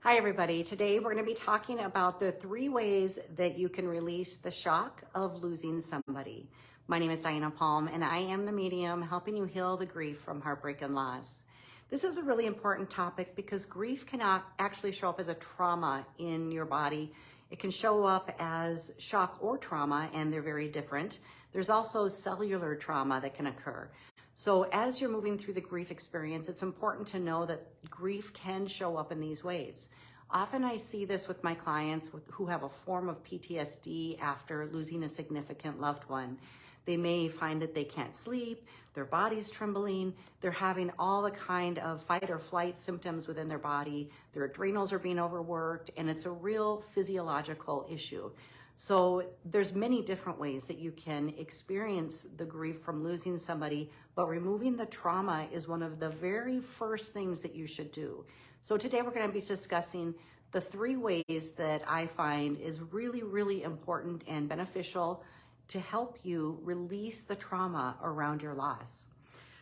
Hi everybody, today we're going to be talking about the 3 ways that you can release the shock of losing somebody. My name is Diana Palm and I am the medium helping you heal the grief from heartbreak and loss. This is a really important topic because grief can actually show up as a trauma in your body. It can show up as shock or trauma, and they're very different. There's also cellular trauma that can occur. So as you're moving through the grief experience, it's important to know that grief can show up in these ways. Often I see this with my clients who have a form of PTSD after losing a significant loved one. They may find that they can't sleep, their body's trembling, they're having all the kind of fight or flight symptoms within their body, their adrenals are being overworked, and it's a real physiological issue. So there's many different ways that you can experience the grief from losing somebody, but removing the trauma is one of the very first things that you should do. So today we're going to be discussing the 3 ways that I find is really, really important and beneficial to help you release the trauma around your loss.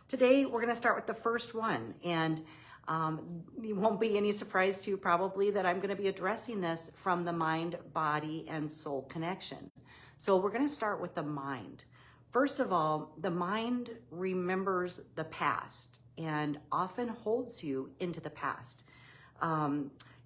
Today we're going to start with the first one, and it won't be any surprise to you probably that I'm going to be addressing this from the mind, body, and soul connection. So we're going to start with the mind. First of all, the mind remembers the past and often holds you into the past.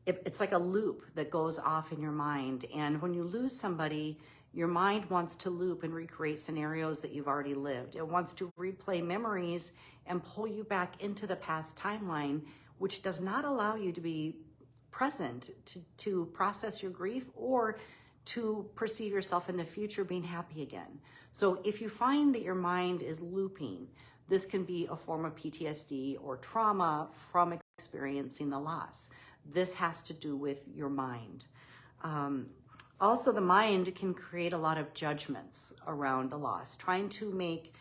It's like a loop that goes off in your mind. And when you lose somebody, your mind wants to loop and recreate scenarios that you've already lived. It wants to replay memories and pull you back into the past timeline, which does not allow you to be present to process your grief or to perceive yourself in the future being happy again. So if you find that your mind is looping, this can be a form of PTSD or trauma from experiencing the loss. This has to do with your mind. Also, the mind can create a lot of judgments around the loss, trying to make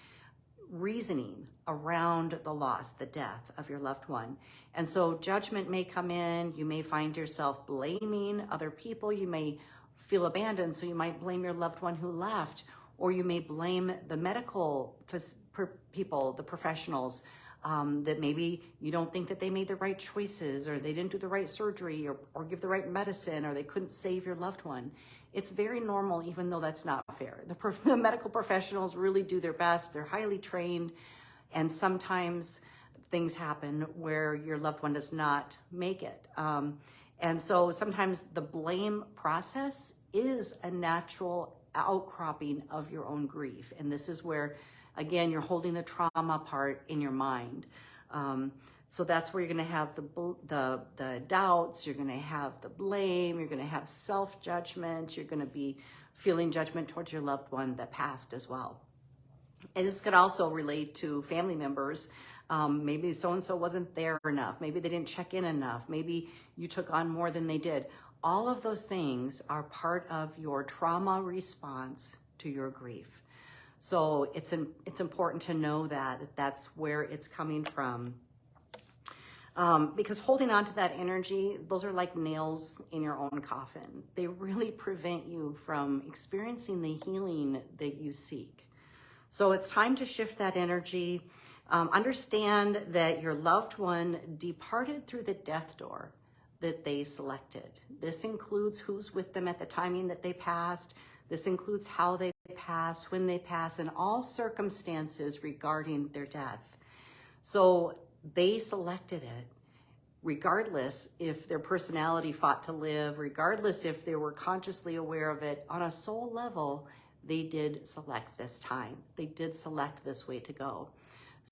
reasoning around the loss, the death of your loved one. And so judgment may come in. You may find yourself blaming other people. You may feel abandoned, so you might blame your loved one who left, or you may blame the medical people, the professionals, that maybe you don't think that they made the right choices, or they didn't do the right surgery, or give the right medicine, or they couldn't save your loved one. It's very normal, even though that's not fair. The medical professionals really do their best. They're highly trained, and sometimes things happen where your loved one does not make it. And so sometimes the blame process is a natural outcropping of your own grief. And this is where, again, you're holding the trauma part in your mind. So that's where you're going to have the doubts, you're going to have the blame, you're going to have self-judgment, you're going to be feeling judgment towards your loved one that passed as well. And this could also relate to family members. Maybe so-and-so wasn't there enough. Maybe they didn't check in enough. Maybe you took on more than they did. All of those things are part of your trauma response to your grief. So it's important to know that that's where it's coming from. Because holding on to that energy, those are like nails in your own coffin. They really prevent you from experiencing the healing that you seek. So it's time to shift that energy. Understand that your loved one departed through the death door that they selected. This includes who's with them at the timing that they passed. This includes how they pass, when they pass, and all circumstances regarding their death. So they selected it, regardless if their personality fought to live, regardless if they were consciously aware of it. On a soul level, they did select this time. They did select this way to go.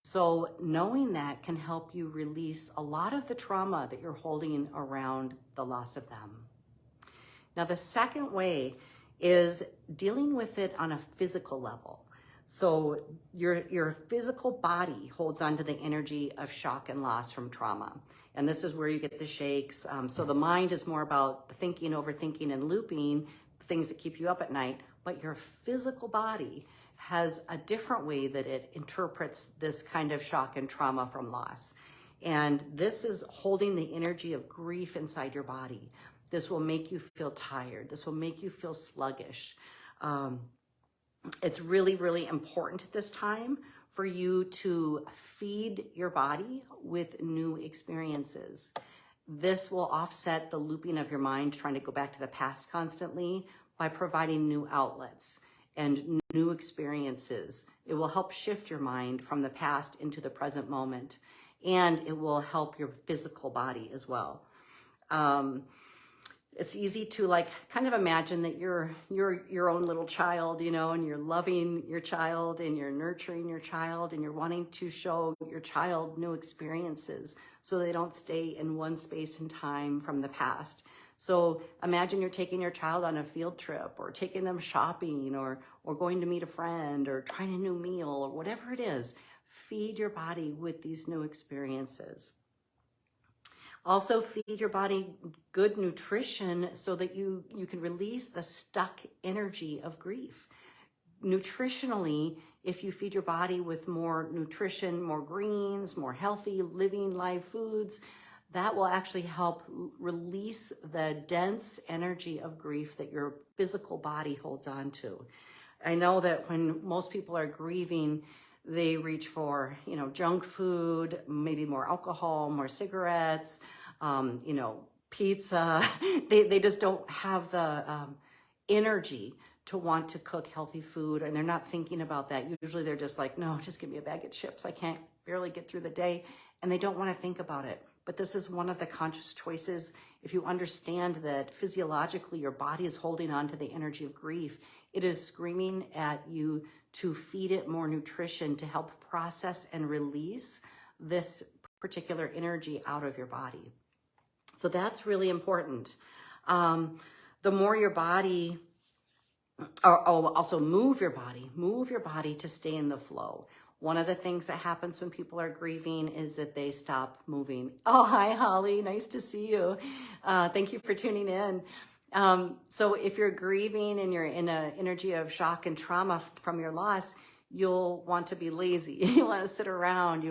So knowing that can help you release a lot of the trauma that you're holding around the loss of them. Now, the second way is dealing with it on a physical level. So your physical body holds onto the energy of shock and loss from trauma. And this is where you get the shakes. So the mind is more about thinking, overthinking, and looping, things that keep you up at night. But your physical body has a different way that it interprets this kind of shock and trauma from loss. And this is holding the energy of grief inside your body. This will make you feel tired. This will make you feel sluggish. It's really, really important at this time for you to feed your body with new experiences. This will offset the looping of your mind trying to go back to the past constantly by providing new outlets and new experiences. It will help shift your mind from the past into the present moment, and it will help your physical body as well. It's easy to like kind of imagine that you're your own little child, you know, and you're loving your child and you're nurturing your child and you're wanting to show your child new experiences so they don't stay in one space and time from the past. So imagine you're taking your child on a field trip or taking them shopping or going to meet a friend or trying a new meal or whatever it is. Feed your body with these new experiences. Also feed your body good nutrition so that you can release the stuck energy of grief. Nutritionally, if you feed your body with more nutrition, more greens, more healthy living live foods, that will actually help release the dense energy of grief that your physical body holds on to. I know that when most people are grieving, they reach for, you know, junk food, maybe more alcohol, more cigarettes, you know, pizza. They just don't have the energy to want to cook healthy food, and they're not thinking about that. Usually they're just like, no, just give me a bag of chips. I can't barely get through the day, and they don't want to think about it. But this is one of the conscious choices. If you understand that physiologically your body is holding on to the energy of grief, it is screaming at you to feed it more nutrition to help process and release this particular energy out of your body. So that's really important. The more your body, also move your body to stay in the flow. One of the things that happens when people are grieving is that they stop moving. Oh, hi, Holly. Nice to see you. Thank you for tuning in. So if you're grieving and you're in an energy of shock and trauma from your loss, you'll want to be lazy. You want to sit around.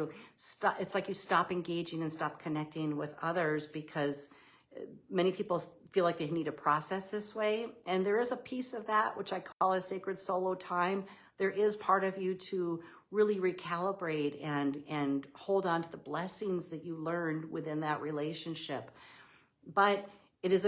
It's like you stop engaging and stop connecting with others because many people feel like they need to process this way. And there is a piece of that, which I call a sacred solo time. There is part of you to really recalibrate and hold on to the blessings that you learned within that relationship. But it is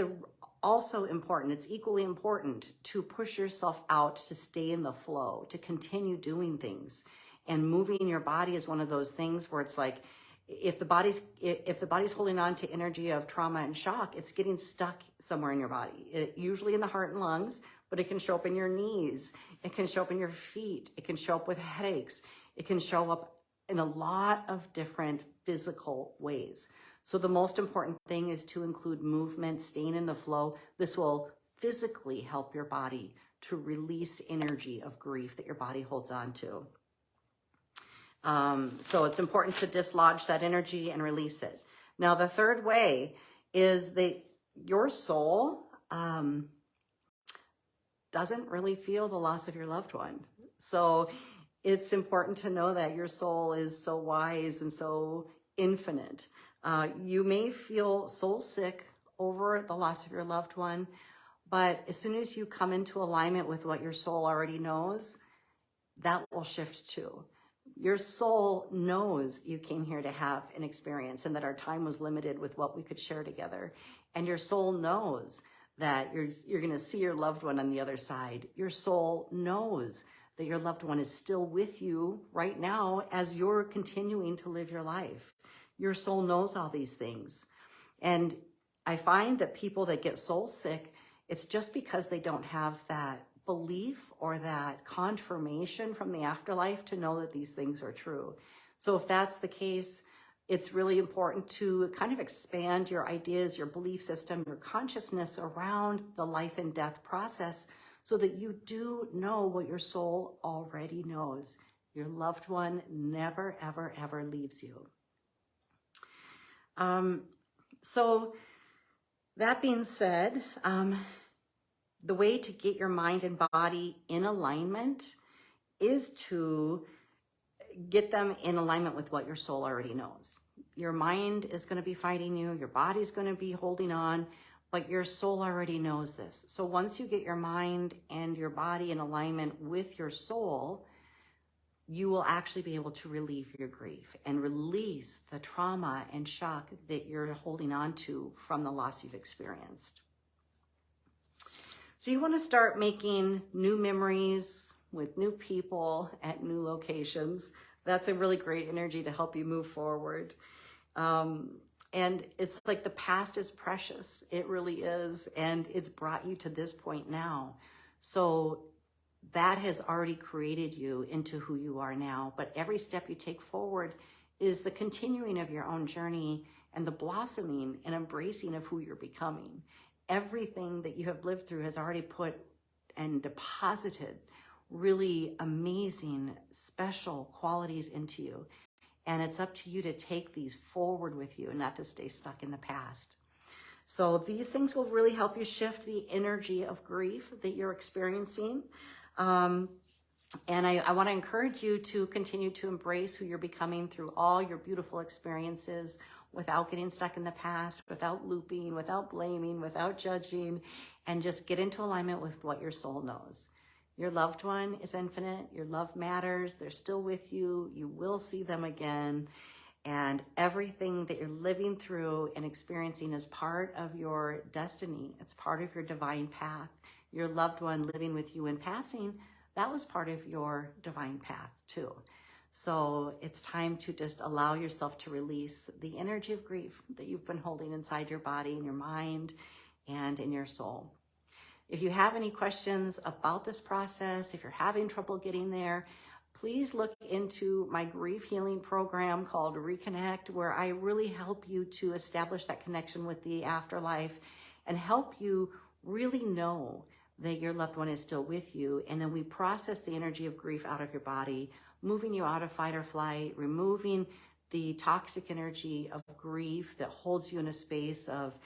also important, it's equally important to push yourself out to stay in the flow, to continue doing things. And moving your body is one of those things where it's like, if the body's holding on to energy of trauma and shock, it's getting stuck somewhere in your body, usually in the heart and lungs, but it can show up in your knees. It can show up in your feet. It can show up with headaches. It can show up in a lot of different physical ways. So the most important thing is to include movement, staying in the flow. This will physically help your body to release energy of grief that your body holds on to. So it's important to dislodge that energy and release it. Now, the third way is that your soul doesn't really feel the loss of your loved one. So it's important to know that your soul is so wise and so infinite. You may feel soul sick over the loss of your loved one, but as soon as you come into alignment with what your soul already knows, that will shift too. Your soul knows you came here to have an experience and that our time was limited with what we could share together. And your soul knows that you're going to see your loved one on the other side. Your soul knows that your loved one is still with you right now as you're continuing to live your life. Your soul knows all these things. And I find that people that get soul sick, it's just because they don't have that belief or that confirmation from the afterlife to know that these things are true. So if that's the case, it's really important to kind of expand your ideas, your belief system, your consciousness around the life and death process so that you do know what your soul already knows. Your loved one never, ever, ever leaves you. So that being said, the way to get your mind and body in alignment is to get them in alignment with what your soul already knows. Your mind is going to be fighting you, your body's going to be holding on, but your soul already knows this. So once you get your mind and your body in alignment with your soul, you will actually be able to relieve your grief and release the trauma and shock that you're holding on to from the loss you've experienced. So you want to start making new memories with new people at new locations. That's a really great energy to help you move forward. And it's like the past is precious. It really is. And it's brought you to this point now. So that has already created you into who you are now. But every step you take forward is the continuing of your own journey and the blossoming and embracing of who you're becoming. Everything that you have lived through has already put and deposited really amazing, special qualities into you. And it's up to you to take these forward with you and not to stay stuck in the past. So these things will really help you shift the energy of grief that you're experiencing. And I want to encourage you to continue to embrace who you're becoming through all your beautiful experiences without getting stuck in the past, without looping, without blaming, without judging, and just get into alignment with what your soul knows. Your loved one is infinite. Your love matters. They're still with you. You will see them again. And everything that you're living through and experiencing is part of your destiny. It's part of your divine path. Your loved one living with you in passing, that was part of your divine path too. So it's time to just allow yourself to release the energy of grief that you've been holding inside your body, in your mind, and in your soul. If you have any questions about this process, if you're having trouble getting there, please look into my grief healing program called Reconnect, where I really help you to establish that connection with the afterlife and help you really know that your loved one is still with you. And then we process the energy of grief out of your body, moving you out of fight or flight, removing the toxic energy of grief that holds you in a space of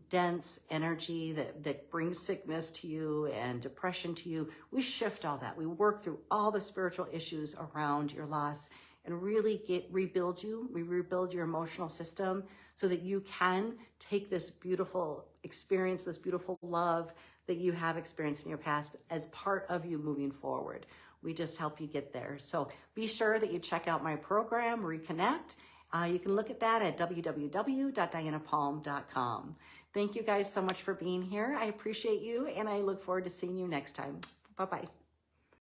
dense energy that brings sickness to you and depression to you. We shift all that. We work through all the spiritual issues around your loss and really rebuild you. We rebuild your emotional system so that you can take this beautiful experience, this beautiful love that you have experienced in your past as part of you moving forward. We just help you get there. So be sure that you check out my program, Reconnect. You can look at that at www.dianapalm.com. Thank you guys so much for being here. I appreciate you, and I look forward to seeing you next time. Bye-bye.